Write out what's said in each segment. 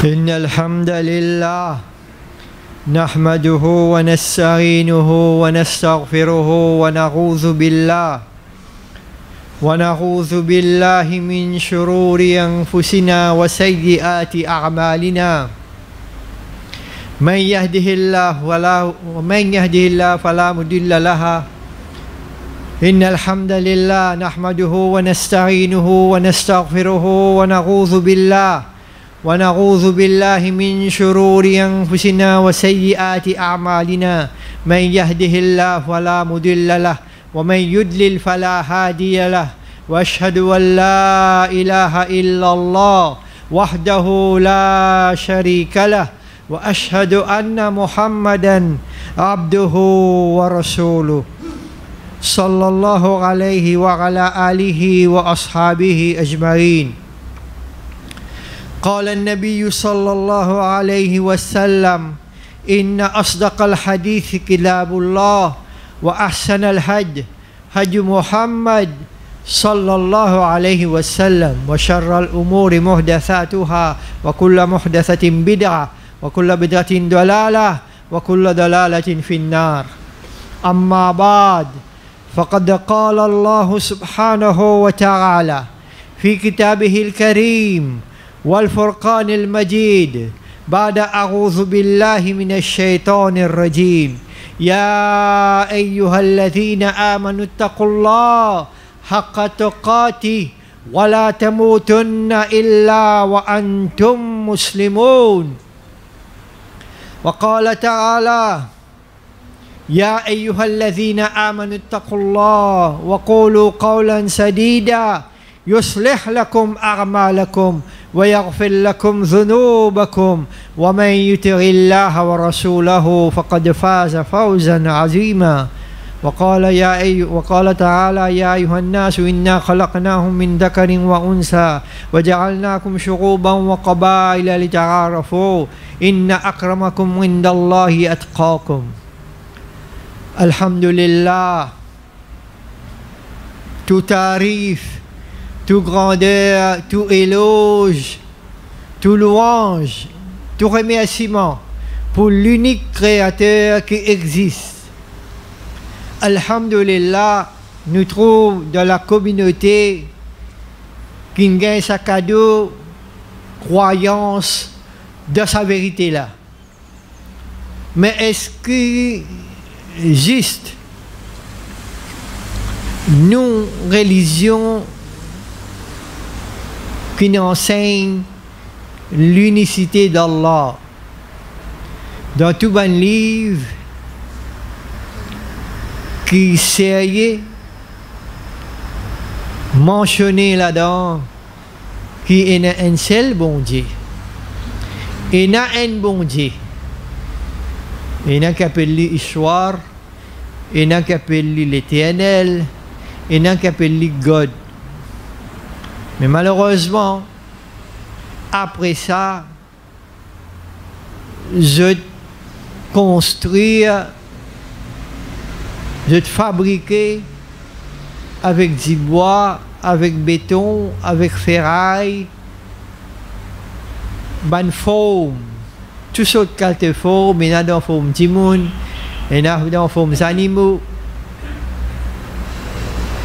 إن الحمد لله نحمده ونستعينه ونستغفره ونعوذ بالله من شرور أنفسنا وسيئات أعمالنا من يهده الله فلا مضل له إن الحمد لله نحمده ونستعينه ونستغفره ونعوذ بالله من شرور أنفسنا وسيئات أعمالنا من يهده الله فلا مضل له ومن يضلل فلا هادي له وأشهد أن لا إله إلا الله وحده لا شريك له وأشهد أن محمدا عبده ورسوله صلى الله عليه وعلى آله وأصحابه أجمعين. قال النبي صلى الله عليه وسلم إن أصدق الحديث كتاب الله وأحسن الهدي هدي محمد صلى الله عليه وسلم وشر الأمور محدثاتها وكل محدثة بدعة وكل بدعة ضلالة وكل ضلالة في النار. أما بعد فقد قال الله سبحانه وتعالى في كتابه الكريم والفرقان المجيد بعد أعوذ بالله من الشيطان الرجيم يا أيها الذين آمنوا اتقوا الله حق تقاته ولا تموتن إلا وأنتم مسلمون. وقال تعالى يا أيها الذين آمنوا اتقوا الله وقولوا قولا سديدا يصلح لكم أعمالكم ويغفر لكم ذنوبكم ومن يطع الله ورسوله فقد فاز فوزا عظيما. وقال تعالى يا أيها الناس إنا خلقناهم من ذكر وأنثى وجعلناكم شعوبا وقبائل لتعارفوا إن أكرمكم عند الله أتقاكم. Alhamdulillah, tout tarif, tout grandeur, tout éloge, tout louange, tout remerciement pour l'unique créateur qui existe. Alhamdulillah, nous trouvons dans la communauté qui gagne sa cadeau, croyance dans sa vérité là. Mais est-ce que juste nous, religion qui nous enseigne l'unicité d'Allah dans tout un livre qui sérieux mentionné là-dedans qui est un seul bon Dieu et n'a un bon Dieu. Il y a qui appelle l'Ishwar, il y a qui appelle l'Éternel, il y a qui appelle God. Mais malheureusement, après ça, je construire, je fabriquer avec du bois, avec béton, avec ferraille, ban forme. Tout ce qui est forme, il y a dans forme d'imoun, il y a dans forme d'animaux.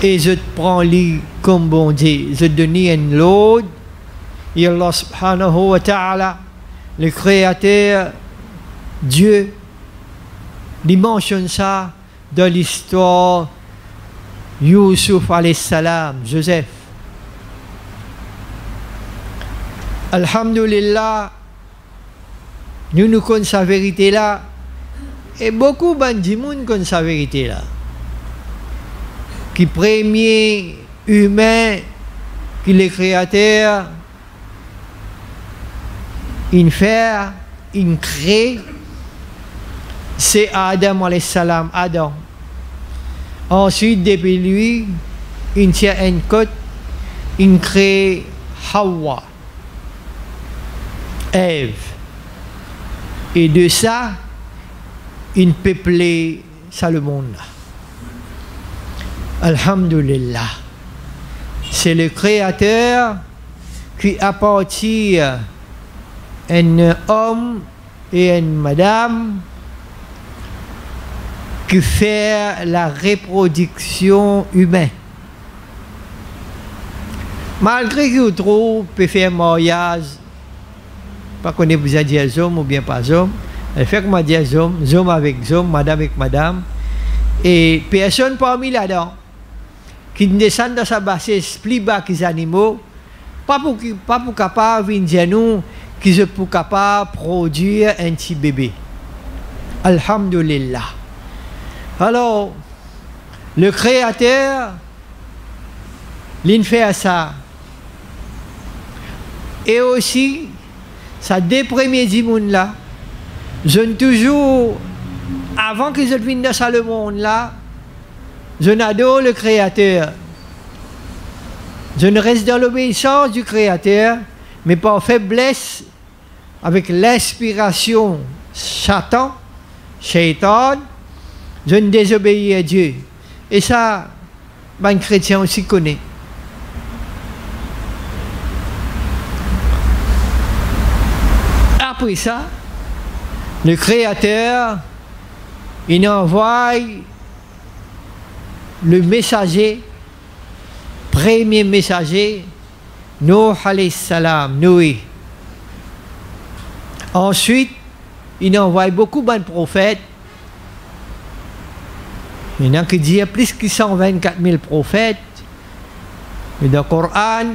Et je prends lui comme bon Dieu. Je donne un lot. Et Allah subhanahu wa ta'ala, le créateur, Dieu, il mentionne ça dans l'histoire Yusuf alayhi salam, Joseph. Alhamdulillah, nous connaissons sa vérité là, et beaucoup de monde connaissent sa vérité là. Qui premier humain, qui le créateur, il fait, il crée, c'est Adam alayhi salam, Adam. Ensuite, depuis lui, il tient une côte, il crée Hawa, Ève. Et de ça, il peuplait ça le monde. Alhamdulillah. C'est le Créateur qui, à partir un homme et une madame qui fait la reproduction humaine. Malgré que vous peut faire mariage, pas qu'on est vous a dit homme ou bien pas homme, elle fait que moi dis homme avec homme, madame avec madame, et personne parmi là-dedans qui descend dans sa bassesse plus bas que les animaux, pas pour capable de dire nous qui sont pour capable de produire un petit bébé. Alhamdulillah. Alors, le Créateur, il fait ça. Et aussi, ça deux premiers du monde là, je ne toujours, avant que je vienne dans ce monde là, je n'adore le Créateur. Je ne reste dans l'obéissance du Créateur, mais par faiblesse, avec l'inspiration Satan, Shaitan, je ne désobéis à Dieu. Et ça, ben, chrétien aussi connaît. Après ça, le Créateur, il envoie le messager, premier messager, Nuh alayhi salam, Noé. Ensuite, il envoie beaucoup de prophètes. Il y en a qui disent plus que 124 000 prophètes. Mais dans le Coran,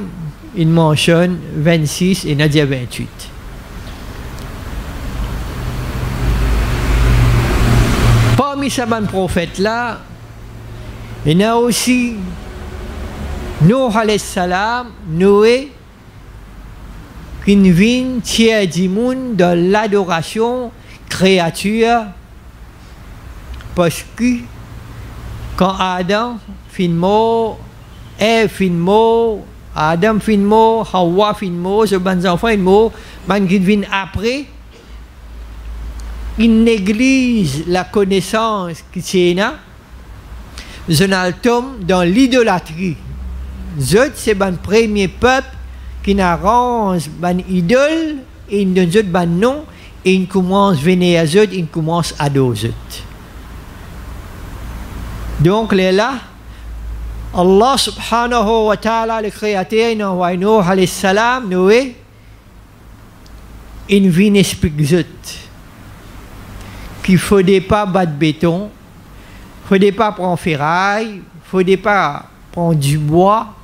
il mentionne 26 et il y en a dit 28. Parmi ces prophètes-là, il y en a aussi Nuh alayhi salam, Noé, qui vient tiers du monde dans l'adoration créature, parce que quand Adam fin mort, Ève fin mort, Adam fin mort, Hawa fin mort, ce ban enfants fin mort, ban qui viennent après, ils négligent la connaissance qui tient là, ils tombent dans l'idolâtrie. C'est le premier peuple qui arrange une idole et ils donnent un nom et ils commencent à venir à eux, ils commencent à adorer. Donc là, Allah subhanahu wa ta'ala, le Créateur, il envoie Nuh alayhi salam, Noé, il vient expliquer qu'il ne faudrait pas battre béton, il ne faudrait pas prendre ferraille, il ne faudrait pas prendre du bois,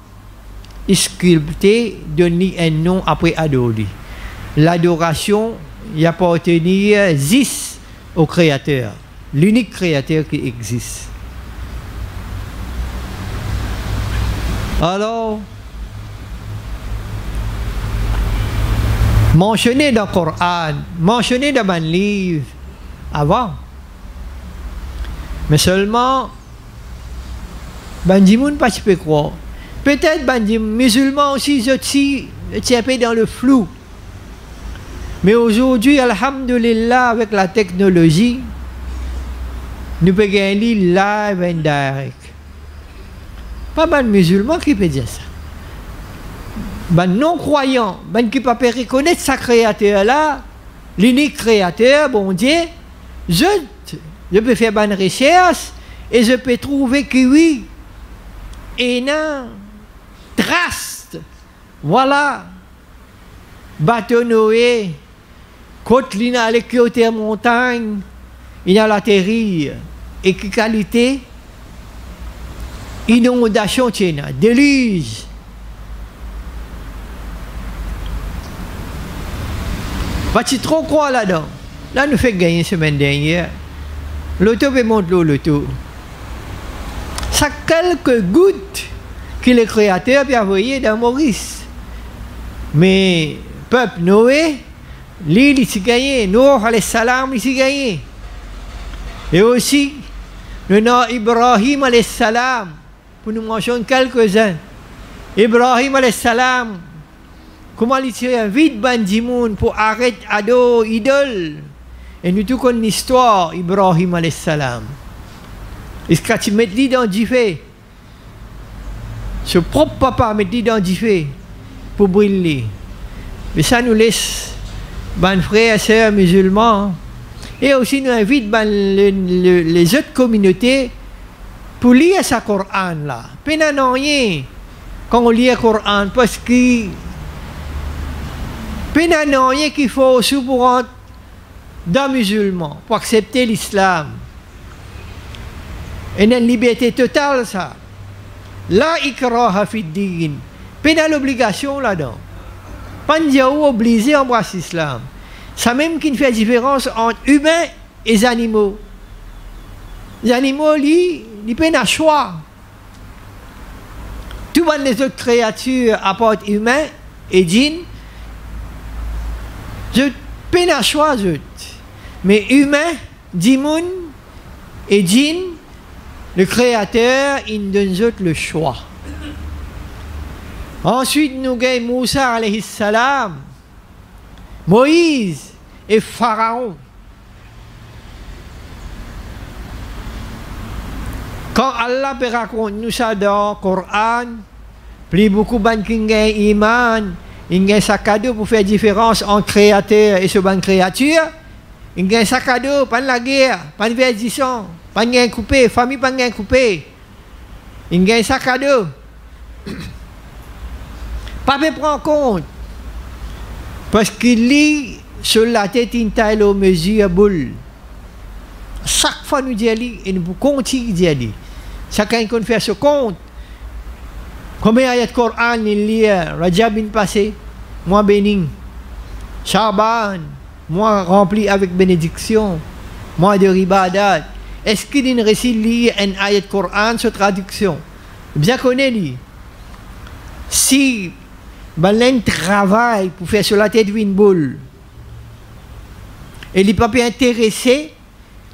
sculpter, donner un nom après adorer. L'adoration, il appartient juste au Créateur, l'unique Créateur qui existe. Alors, mentionné dans le Coran, mentionné dans un livre avant, mais seulement, ben du monde pas peut croire. Peut-être ben des musulmans aussi, ils dans le flou. Mais aujourd'hui, alhamdulillah, avec la technologie, nous pouvons gagner live and direct. Pas mal de musulmans qui peuvent dire ça. Ben non-croyants, ben qui ne peuvent pas reconnaître sa créateur là, l'unique créateur, bon Dieu, je peux faire une recherche et je peux trouver que oui, et non, trace, voilà, bateau Noé, côte l'ina avec côté montagne, il a l'atterrir, et qui qualité, inondation, déluge. Pas-tu trop croire là-dedans? Là, nous fait gagner semaine dernière. L'auto peut monter l'auto. Ça quelques gouttes que le Créateur peut envoyer dans Maurice. Mais, peuple Noé, lui, il s'est gagné. Nuh alayhi salam, il s'est gagné. Et aussi, le nom Ibrahim alayhi salam, pour nous mentionner quelques-uns. Ibrahim alayhi salam, comment il tire vite bandimoun pour arrêter ado idole. Et nous tous connaissons l'histoire Ibrahim alayhi salam. Est-ce que tu mets lui dans du feu? Ce propre papa met lui dans du feu pour brûler. Mais ça nous laisse ben frères et sœurs musulmans, et aussi nous invite ben, les autres communautés pour lire ce Coran là. Pas non rien quand on lit le Coran parce que pas non rien qu'il faut aussi pour rentrer dans musulman, pour accepter l'islam. Et une liberté totale ça. La ikraha fid din. Pas l'obligation là-dedans. Pas obligé à embrasser l'islam. Ça même qui fait différence entre humains et les animaux. Les animaux, ils peuvent un choix. Toutes les autres créatures, à part humains et djinns, je peuvent un choix. Mais humains, djimoun et djinns, le Créateur, il donne le choix. Ensuite, nous avons Moussa alayhi salam, Moïse et Pharaon. Quand Allah raconte nous ça dans le Coran, plus beaucoup de gens qui ont iman, ils ont un sac à dos pour faire différence entre créateur et ce bonne créature. Ils ont un sac à dos, pas de la guerre, pas de verdition, pas de gain coupé, famille pas de gain coupé. Ils ont un sac à dos. Pas de prendre compte. Parce qu'il lit sur la tête une taille aux mesures boule. Chaque fois nous disons, et nous continuons de dire. Chacun qui fait ce compte. Combien d'ayats de Coran il lit Rajab bin passé, mois béni. Shaban, mois rempli avec bénédiction. Mois de ribadat. Est-ce qu'il récite lire un ayat de Coran sur traduction? Bien connaît lui. Si ben travail pour faire sur la tête d'une boule et il n'est pas intéressé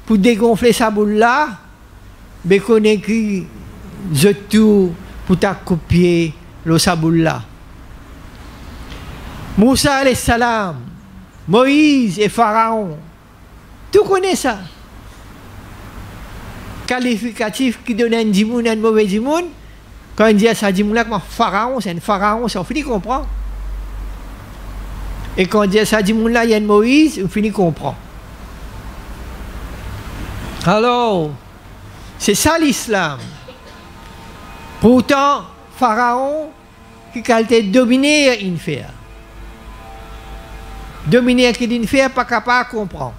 pour dégonfler sa boule là, ben connaît que je tout pour ta copier sa boule là. Moussa alayhi salam, Moïse et Pharaon, tout connaît ça. Qualificatif qui donne un djimoun, un mauvais djimoun. Quand on dit à ça, Pharaon, c'est un pharaon, ça on finit de comprendre. Et quand on dit à ça, il y a un Moïse, on finit de comprendre. Alors, c'est ça l'islam. Pourtant, Pharaon, qui a été dominé une faire. Dominé une faire, pas capable de comprendre.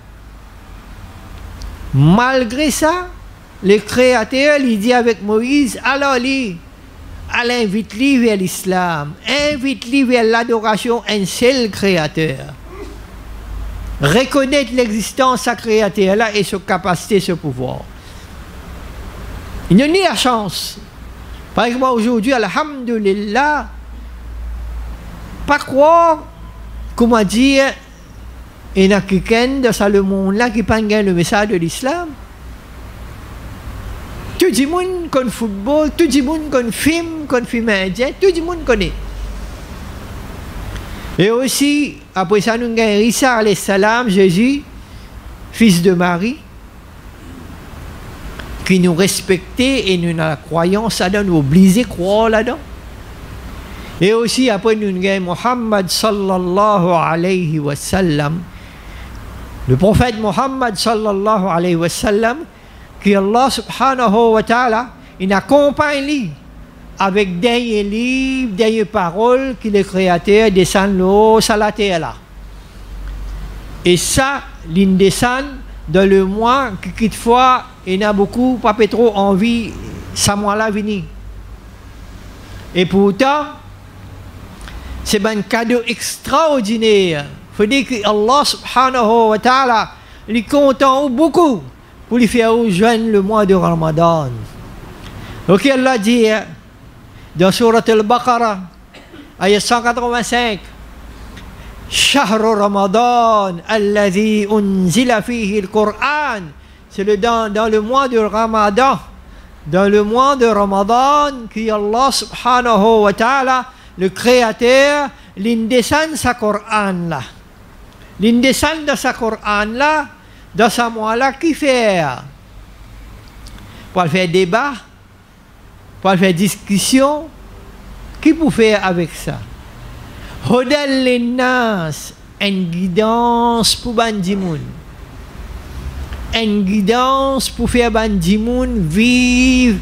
Malgré ça, le Créateur, il dit avec Moïse, alors lui, elle invite-lui vers l'islam, invite-lui vers l'adoration un seul créateur. Reconnaître l'existence de ce créateur-là et sa capacité, ce pouvoir. Il n'y a ni la chance. Par exemple, aujourd'hui, alhamdulillah, pas croire, comment dire, il y a quelqu'un dans le monde-là qui pas le message de l'islam. Tout le monde connaît le football, tout le monde connaît le film indien, tout le monde connaît. Et aussi, après ça, nous avons Isa alayhi salam, Jésus, fils de Marie, qui nous respectait et nous avons la croyance là-dedans, nous obligés de croire là-dedans. Et aussi, après, nous avons Muhammad sallallahu alayhi wa sallam, le prophète Muhammad sallallahu alayhi wa sallam, que Allah subhanahu wa ta'ala, il accompagne lui avec des livres, des paroles que le Créateur descend l'eau sur la terre là. Et ça, il descend dans le mois que quelquefois, il y a beaucoup, pas trop envie, ça mois-là venir. Et pourtant, c'est un cadeau extraordinaire. Il faut dire que Allah subhanahu wa ta'ala, il est content beaucoup pour lui faire rejoindre le mois de Ramadan. Donc Allah dit dans Surat Al-Baqarah, ayat 185, Shahru Ramadan, alladhi unzila fihi al-Qur'an. C'est dans le mois de Ramadan. Dans le mois de Ramadan, qui Allah subhanahu wa ta'ala, le Créateur, l'indescend sa Qur'an là. L'indescend de sa Qur'an là, dans ce mois-là, qui fait? Pour faire débat, pour faire discussion, qui peut faire avec ça? Hodal linnas, une guidance pour Bandimoun. Une guidance pour faire Bandimoun vivre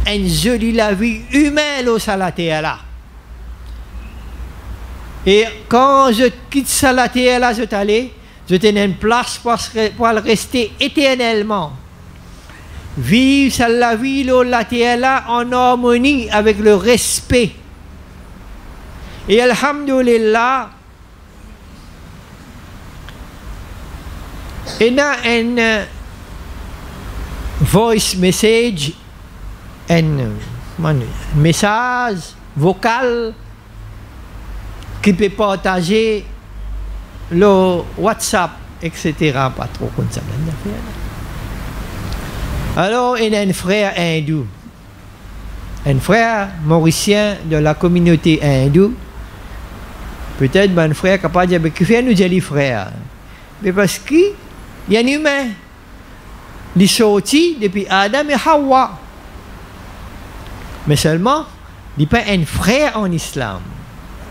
une jolie la vie humaine au Salatéala. Et quand je quitte Salatéala, je t'allais, je tenais une place pour rester éternellement. Vivre la vie au Salatéala en harmonie avec le respect. Et alhamdulillah, il y a un voice message, un message vocal qui peut partager le WhatsApp, etc. Pas trop comme ça. Alors, il y a un frère hindou, un frère mauricien de la communauté hindoue. Peut-être un frère capable de dire que fait nous dire frère. Mais parce qu'il y a un humain. Il est sorti depuis Adam et Hawa. Mais seulement, il n'est pas un frère en islam.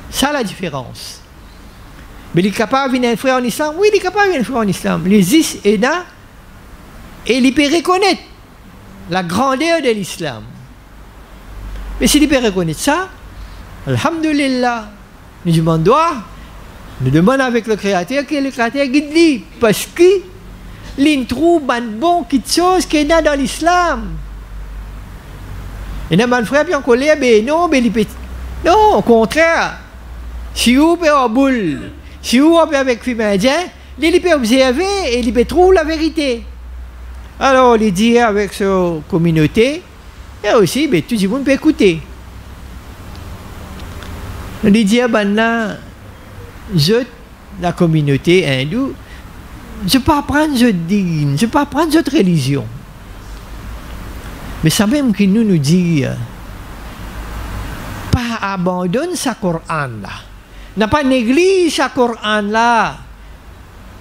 Ça la différence. Mais il est capable de venir un frère en islam. Oui, il est capable de venir un frère en islam. Il existe et là, et il peut reconnaître la grandeur de l'islam. Mais s'il peut reconnaître ça, alhamdulillah, nous demandons avec le Créateur que le Créateur guide lui. Parce que il trouve une bonne chose qu'il y a dans l'islam. Et dans mon frère, puis en colère, ben non, non, au contraire. Si vous pouvez en boule, si vous pouvez avec film indien, il peut observer et il peut trouver la vérité. Alors, il dit avec sa communauté, et aussi, ben, tout le monde peut écouter. Il dit, ben là, la communauté hindoue, je ne peux pas apprendre je dîne, je ne peux pas apprendre cette religion. Mais ça même qui nous dit, pas abandonne sa Coran là. N'a pas néglige sa Coran là.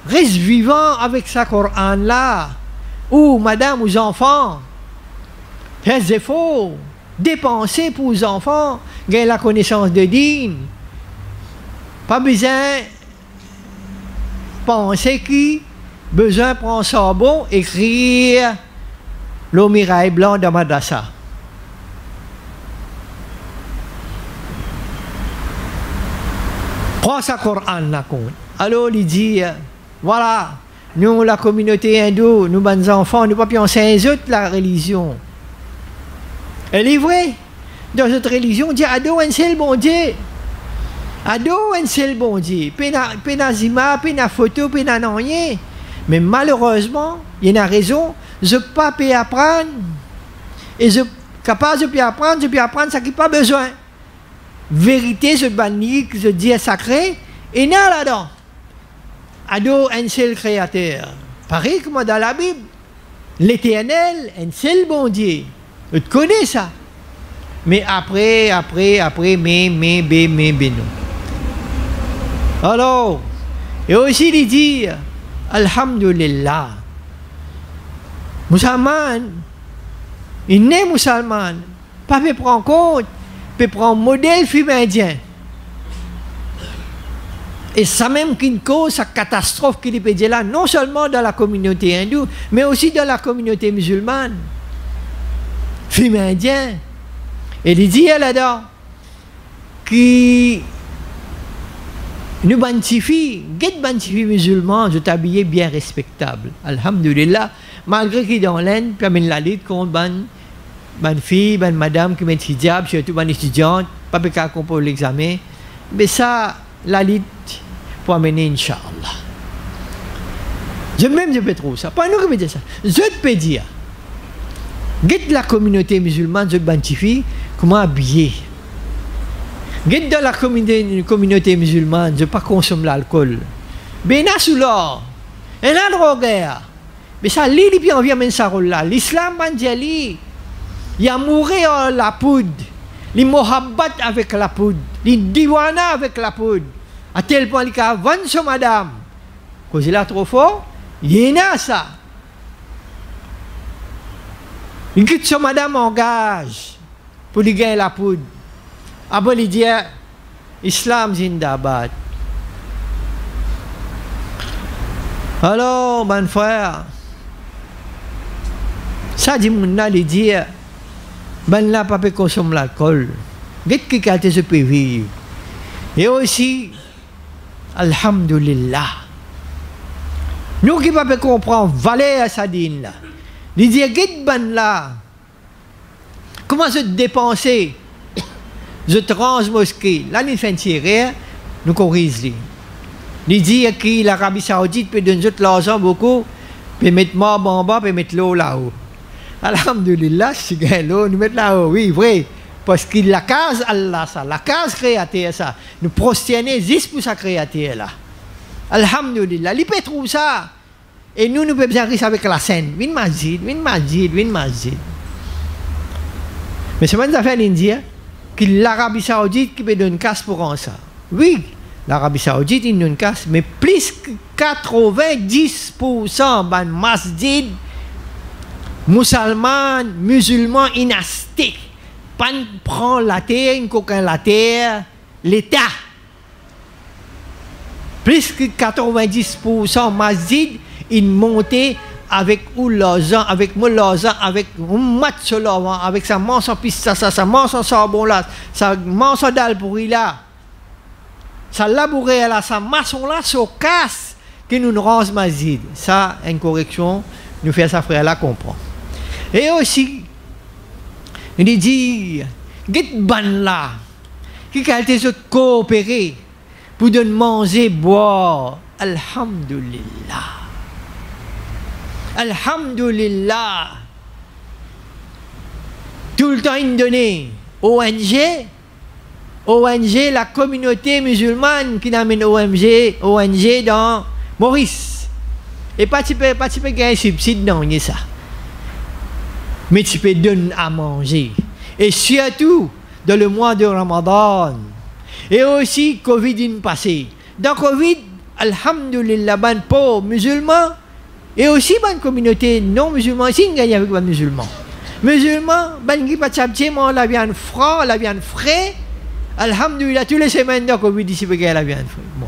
Reste vivant avec sa Coran là. Ou madame aux enfants, faites des efforts, dépensez pour les enfants, gagnez la connaissance de dîne. Pas besoin de penser qui besoin de prendre ça bon, écrire le mirail blanc de madrasa. Prends sa Coran là compte. Alors il dit, voilà, nous la communauté hindoue, nous bonnes enfants, nous ne pouvons pas enseigner la religion. Elle est vraie. Dans cette religion, on dit ado un seul bon Dieu. Ado un seul bon Dieu. Pena zima, pena photo, pena rien. Mais malheureusement, il y a une raison, je ne peux pas apprendre. Et je suis capable de apprendre ce qui n'a pas besoin. Vérité, je bannis, je dis sacré, et non là-dedans. Ado un seul créateur. Pareil comme dans la Bible. L'éternel, un seul bon Dieu. Tu connais ça. Mais après, mais, non. Alors, et aussi il dit, alhamdulillah, musulman, il n'est musulman, pas peut prendre compte, peut prendre modèle film indien. Et ça même qui cause sa catastrophe qu'il peut dire là, non seulement dans la communauté hindoue, mais aussi dans la communauté musulmane. Film indien. Et il dit là-dedans qui nous bantifie, musulman, je t'habillais bien respectable. Alhamdulillah, malgré qu'il est dans l'Inde, puis il la lutte contre ban fille, ban madame qui met hijab, surtout ban étudiante, pas qu'à composer l'examen. Mais ça, la lutte pour amener, Inch'Allah. Je peux trouver ça. Pas nous qui peux dire ça. Je peux dire. Guide la communauté musulmane, je bantifie, comment habiller. Guide dans la communauté musulmane, je ne pas consommer l'alcool. Ben là, sous l'or, et là, droguer. Mais ça, lui, il vient même ça là. L'islam, il y a mourir la poudre. Il mohabbat avec la poudre. Il diwana avec la poudre. À tel point qu'il a vendu son madame. Quand il a trop fort, il y a ça. Il quitte son madame en gage pour lui gagner la poudre. Après, il dit, Islam zindabad. Alors, mon frère, ça dit mon aller dire, ben là, pas consommer l'alcool. Qu'est-ce qui qualité se peut vivre? Et aussi, alhamdulillah. Nous qui ne pouvons pas comprendre, valeur à sa dîne là. Il dit, qu'est-ce ben là? Comment se dépenser? Je transmosquée. Là, nous faisons tirer, nous corrigeons. Il dit que l'Arabie Saoudite peut donner l'argent beaucoup, peut mettre mort en bas, peut mettre l'eau là-haut. Alhamdulillah, si gagne l'eau, nous mettons là-haut, oui, vrai. Parce que la case Allah, ça, la case créateur, ça, nous prosterner juste pour sa créature là. Alhamdulillah, il peut trouver ça. Et nous pouvons arriver avec la scène. Vin masjid. Mais c'est une affaire d'Indien que l'Arabie Saoudite qui peut donner une casse pour ça. Oui, l'Arabie Saoudite, il donne une casse, mais plus que 90% de masjid musulmans inastiques. Pas prend la terre, une coquin la terre, l'État. Plus que 90% masjid, il montait avec l'argent, avec mon l'argent, avec un match avec sa manche en piste, sa manche en sabon là, sa manche en dalle pourri là, sa labouré là, sa maçon là, sa casse, qui nous rend masjid. Ça, une correction, nous fait ça frère là comprendre. Et aussi, il dit, get ban là, qui qualité de coopérer pour de manger, boire, alhamdulillah. Alhamdulillah. Tout le temps il donnait ONG, la communauté musulmane qui amène ONG dans Maurice. Et pas tu peux gagner subside non, il y a ça. Mais tu peux donner à manger. Et surtout dans le mois de Ramadan. Et aussi Covid passé. Dans Covid, alhamdulillah, ban pauvres musulmans. Et aussi, bonne communauté non musulmane, ici, on gagne avec les musulmans. Musulmans, ben qui pas de la viande franc, la viande frais. Alhamdulillah, tous les semaines, donc, on dit, c'est la viande frais. Bon,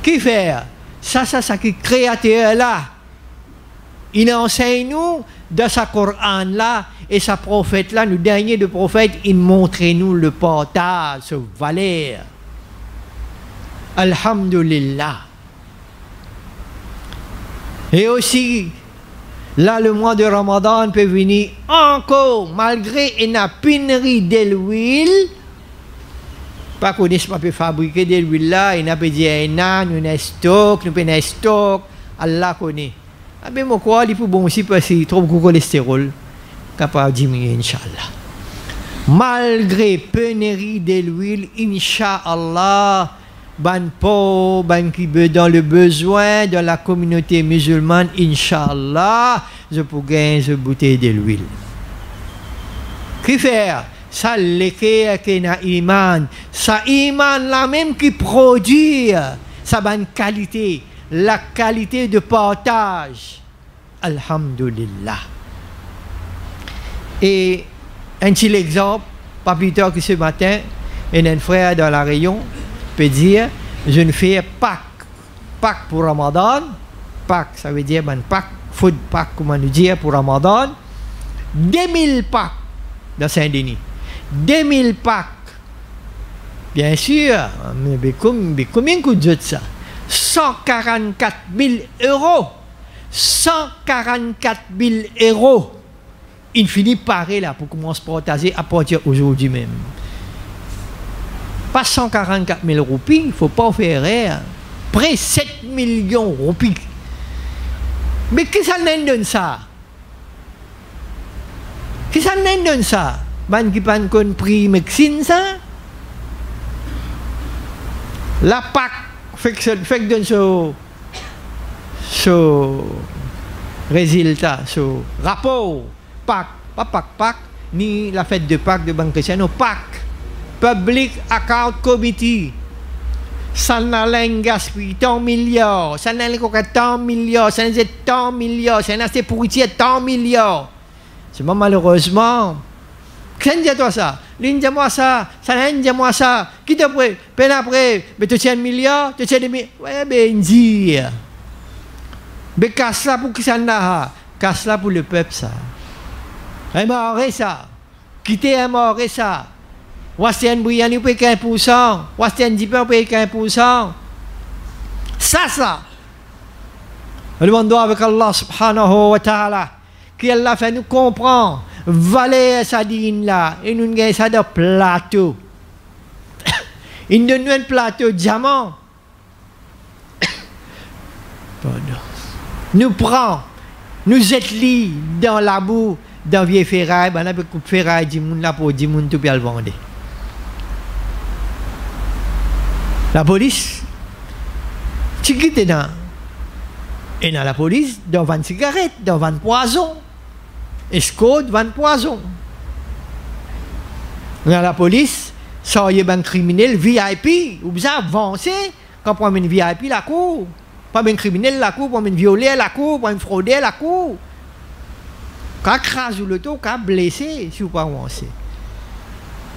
qui fait ça, qui créateur là, il enseigne nous dans sa Coran là, et sa prophète là, le dernier de prophète, il montre nous le portage, ce valeur. Alhamdulillah. Et aussi, là, le mois de Ramadan peut venir encore, malgré une pénurie de l'huile. Pas qu'on ne peut fabriquer de l'huile là, il n'a pas dit, nous avons stock, nous avons stock, Allah connaît. Ah ben, moi, quoi, il faut bon aussi parce qu'il y a trop de cholestérol, capable de diminuer, Inch'Allah. Malgré pénurie de l'huile, Inch'Allah, ban pauvres, ban qui dans le besoin de la communauté musulmane, Inch'Allah, je peux gagner une bouteille de l'huile. Qui fait? Ça l'équerre qui n'a iman. Ça iman la même qui produit sa bonne qualité, la qualité de partage. Alhamdulillah. Et un petit exemple, pas plus tard que ce matin, un frère dans la Réunion peut dire, je ne fais Pâques pour Ramadan. Pâques, ça veut dire Pâques, food Pâques, comment nous dire, pour Ramadan. 2000 Pâques dans Saint-Denis. 2000 Pâques. Bien sûr, mais combien coûte ça? 144 000 euros. 144 000 euros. Il finit par là pour commencer à partager à partir aujourd'hui même. Pas 144 000 roupies, il ne faut pas faire rire. Près 7 millions de roupies. Mais qui ça nous donne ça? Qui ça nous donne ça? Ban qui pas prix médecine ça? La PAC fait donne ce résultat, ce rapport. PAC, pas PAC, ni la fête de Pâques de Banque chrétienne, non, PAC. Public Account Committee. Ça n'a pas gaspillé tant milliards, ça n'a pas tant milliards, ça n'a pas tant milliards, ça n'a pas pourri tant milliards. C'est malheureusement. Qu'est-ce que toi ça? L'une de moi ça, ça n'a pas moi ça. Qui te prêt? Peine après, mais tu tiens un milliard, tu tiens des milliards. Ouais, ben, dire. Mais casse là pour qui ça n'a, casse là pour le peuple ça. Et marrer ça. Quitter et marrer ça. Wastien Briani paye 15%, Wastien Dipper paye 15%. Ça. Le monde doit avec Allah subhanahu wa ta'ala, qui Allah fait nous comprendre, valer sa dîne là, et nous gagnons ça de plateau. Il nous donne un plateau diamant. Nous prend, nous étlit dans la boue, dans vieux ferraille, ben là, coupe ferraille, 10 moun là pour 10 moun tout bien le vendre. La police, tu quittes dans. Et dans la police, dans 20 cigarettes, dans 20 poisons. Escouade, 20 poisons. Dans la police, ça y est un criminel VIP, ou bien avancé, quand on prend un VIP la cour. Pas un criminel la cour, pas un violé la cour, pas un fraudé la cour. Quand crase le dos, quand blessé, si vous pas avancé.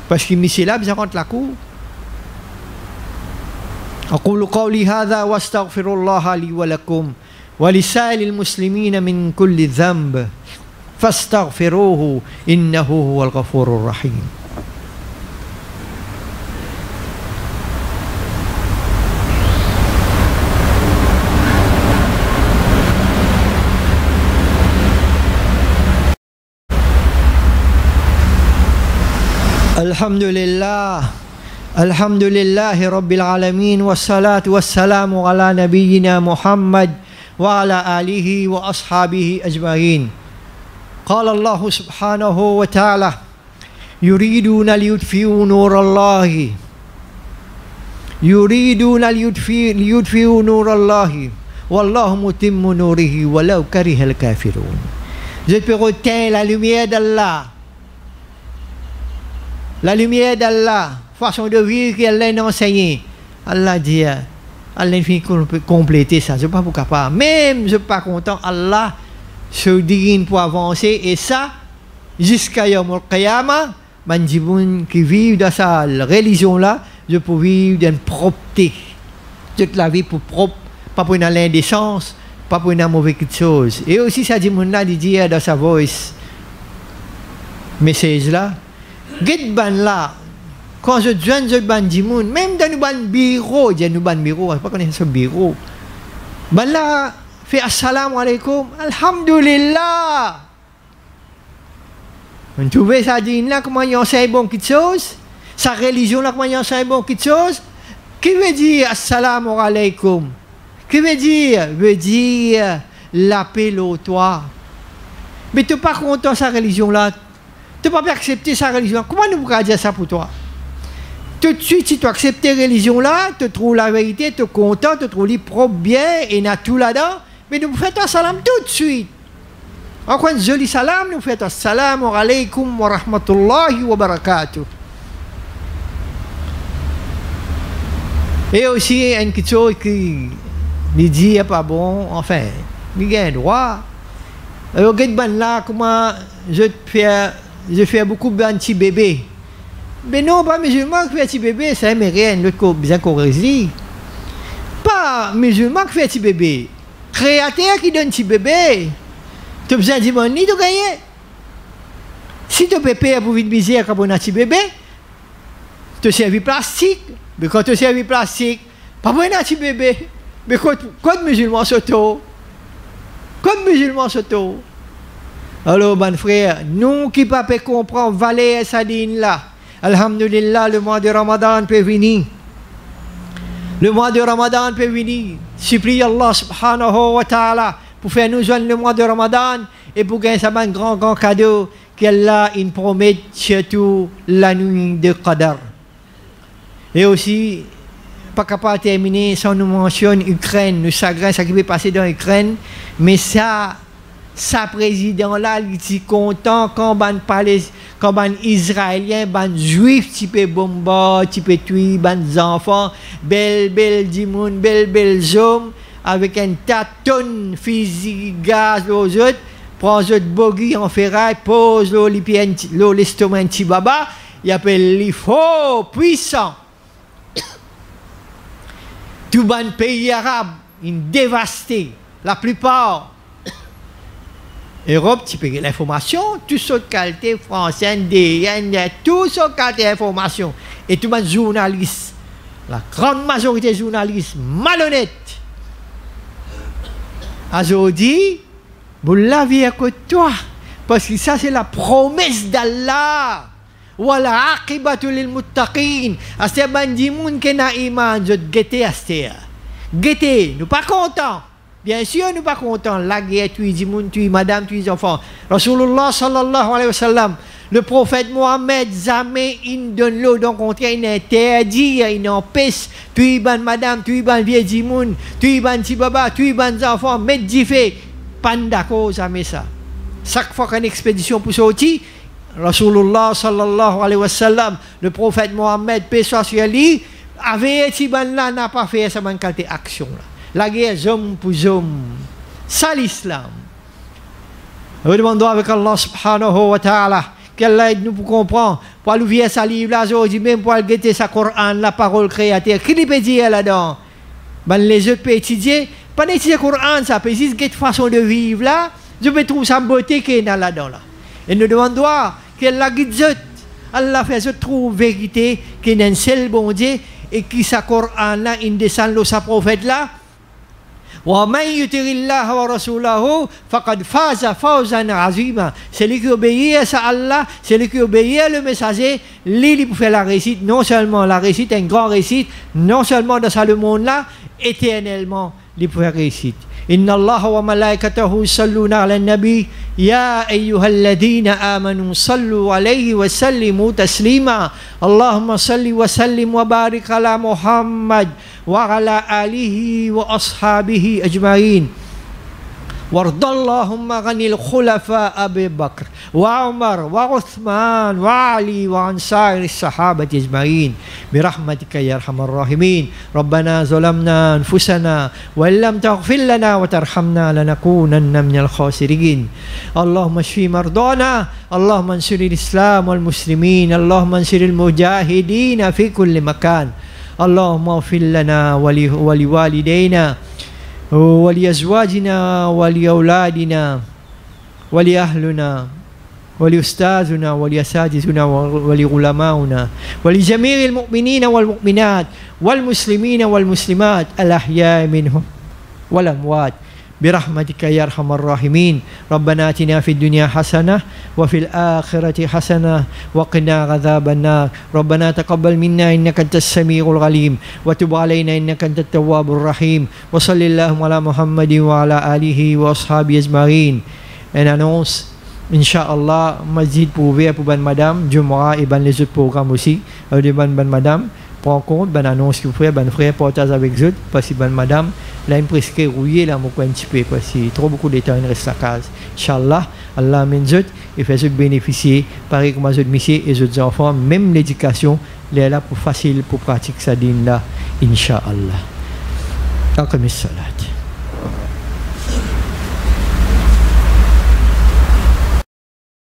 Parce que monsieur là, bien rentre la cour. أقول قولي هذا واستغفر الله لي ولكم ولسائر المسلمين من كل ذنب فاستغفروه إنه هو الغفور الرحيم. الحمد لله الحمد لله رب العالمين والصلاة والسلام على نبينا محمد وعلى آله وأصحابه أجمعين. قال الله سبحانه وتعالى يريدون ليطفئوا نور الله ليطفئوا نور الله والله متم نوره ولو كره الكافرون. Je peux retenir la lumière d'Allah. La lumière d'Allah, façon de vivre qu'elle a enseignée. Allah dit, Allah finit compléter ça. Je ne suis pas pour capable. Même je ne suis pas content. Allah se digne pour avancer. Et ça, jusqu'à Yom al-Qiyamah, les gens qui vivent dans cette religion-là, je peux vivre d'une propreté. Toute la vie pour propre, pas pour une indécence, pas pour une mauvaise chose. Et aussi, ça dit, mon dit dans sa voice, message là, get ban là. Quand je joins le ban dimoun, même dans le ban bureau, il y a un ban bureau, je ne sais pas connaître ce bureau. Ban là, fait assalamu alaikum, alhamdulillah. On trouve ça dit là, comment il enseigne bon quelque chose, sa religion là, comment il enseigne bon quelque chose. Qui veut dire assalamu alaikum? Qui veut dire? Veut dire la paix au toi. Mais tu n'es pas content de sa religion là. Tu ne peux pas accepter sa religion. Comment nous pouvons dire ça pour toi? Tout de suite, si tu acceptes ta religion là, tu trouves la vérité, tu es content, tu trouves les propres bien, et il y a tout là-dedans, mais nous faisons un salam tout de suite. Encore un joli salam, nous faisons assalamu alaikum wa rahmatullahi wa barakatuh. Et aussi, une question qui me dit pas bon, enfin, il y a un droit. Alors, là, comment je fais beaucoup de petits bébés. Mais non, pas musulman qui fait un petit bébé, c'est américain, l'autre bien qu'on réside. Pas musulman qui fait un petit bébé. Créateur qui donne un petit bébé. Tu as besoin de monnaie de gagner. Si tu peux payer pour vite misère quand on a un petit bébé, tu servis plastique. Mais quand tu servis plastique, pas pour un petit bébé. Mais quand musulman s'auto, alors, bon frère, nous qui ne pouvons pas comprendre, valer sa dîne là. Alhamdulillah, le mois de Ramadan peut venir. Le mois de Ramadan peut venir. Supplie Allah subhanahu wa ta'ala pour faire nous joindre le mois de Ramadan et pour gagner ça un grand cadeau qu'Allah il promet surtout la nuit de Qadar. Et aussi, pas capable de terminer sans nous mentionner l'Ukraine, le chagrin, ça qui peut passer dans l'Ukraine, mais ça président là, il est content quand ban Israélien, ban juif, tu peux bombarder, tu peux tuer, ban enfants, belle dimoun, belle hommes, avec un tas de tonnes physique, gaz, aux autres, prend aux autres bogey en ferraille, pose l'estomac un petit baba, il appelle les faux puissants. Tout ban pays arabe, il dévasté. la plupart, Europe, tu peux l'information, tout ce qualité français, tout ce qualité information. Et tout le monde journaliste, la grande majorité de journalistes malhonnêtes. Aujourd'hui, vous l'avez à côté de toi. Parce que ça, c'est la promesse d'Allah. Wala aqibatu lil muttaqin. Asya bandi moun ke na iman, je guette asya. Guette, nous pas contents. Bien sûr, nous pas contents. La guerre, tu dis moun, tu madame, tu dis enfants. Rasulullah sallallahu alayhi wa sallam, le prophète Mohammed, jamais il donne l'eau, donc on il interdit, il empêche. Tu ban madame, tu ban vieux dimoun, tu ban ti baba, tu ban enfants, mettre du feu. Pas d'accord, jamais ça. Chaque fois qu'une expédition pour sortir, Rasulullah sallallahu alayhi wa sallam, le prophète Mohammed, paix soit sur lui, avait été ban là, n'a pas fait sa bonne qualité action là. La guerre, homme pour homme. Ça l'islam. Nous demandons avec Allah subhanahu wa ta'ala qu'Allah aide nous pour comprendre. Pour l'ouvrir sa livre là, aujourd'hui même pour guetter sa Coran, la parole créateur. Qui peut dire là-dedans? Ben les autres peuvent étudier. Pas d'étudier le Coran, ça peut juste guetter façon de vivre là. Je peux trouver sa beauté qui est là-dedans là. Et nous demandons qu'Allah guide zot. Allah fait zot trouver vérité qui est un seul bon Dieu et qui sa Coran là, il descend le sa prophète là. وَمَنْ يُطِعِ اللَّهَ وَرَسُولَهُ فَقَدْ فَازَ فَوْزًا عَظِيمًا. Celui qui obéit à Allah, celui qui obéit au messager, lui pour faire la réussite, non seulement la réussite, une grande réussite, non seulement dans ce monde-là, éternellement, lui pour faire réussite. إن الله وملائكته يصلون على النبي يا أيها الذين آمنوا صلوا عليه وسلموا تسليما اللهم صل وسلم وبارك على محمد وعلى آله وأصحابه أجمعين وارض اللهم عن الخلفاء أبي بكر وعمر وعثمان وعلي وعن سائر الصحابة أجمعين برحمتك يا أرحم الراحمين ربنا ظلمنا أنفسنا وإن لم تغفر لنا وترحمنا لنكونن من الخاسرين اللهم اشف مرضانا اللهم انصر الإسلام والمسلمين اللهم انصر المجاهدين في كل مكان اللهم اغفر لنا ولوالدينا ولأزواجنا ولأولادنا ولأهلنا ولأستاذنا ولأساتذتنا ولعلمائنا ولجميع المؤمنين والمؤمنات والمسلمين والمسلمات الأحياء منهم والأموات برحمتك يا أرحم الراحمين ربنا آتنا في الدنيا حسنة وفي الآخرة حسنة وقنا عذاب النار ربنا تقبل منا إنك أنت السميع العليم وتب علينا إنك أنت التواب الرحيم وصل اللهم على محمد وعلى آله وأصحابه أجمعين. And annonce Inch'Allah masjid pour ouvrir pour ban madame Jumu'ah et ban les autres programmes aussi de ban madame prend compte ban annonce que vous frère ban frère partage avec eux parce que ban madame là il presque rouillé là mon un petit peu parce que trop beaucoup de temps il reste à case Inch'Allah Allah amène eux et fait eux bénéficier pareil comme les autres messieurs et les autres enfants même l'éducation est là pour facile pour pratiquer ça din là Inch'Allah. Aqim as-salat.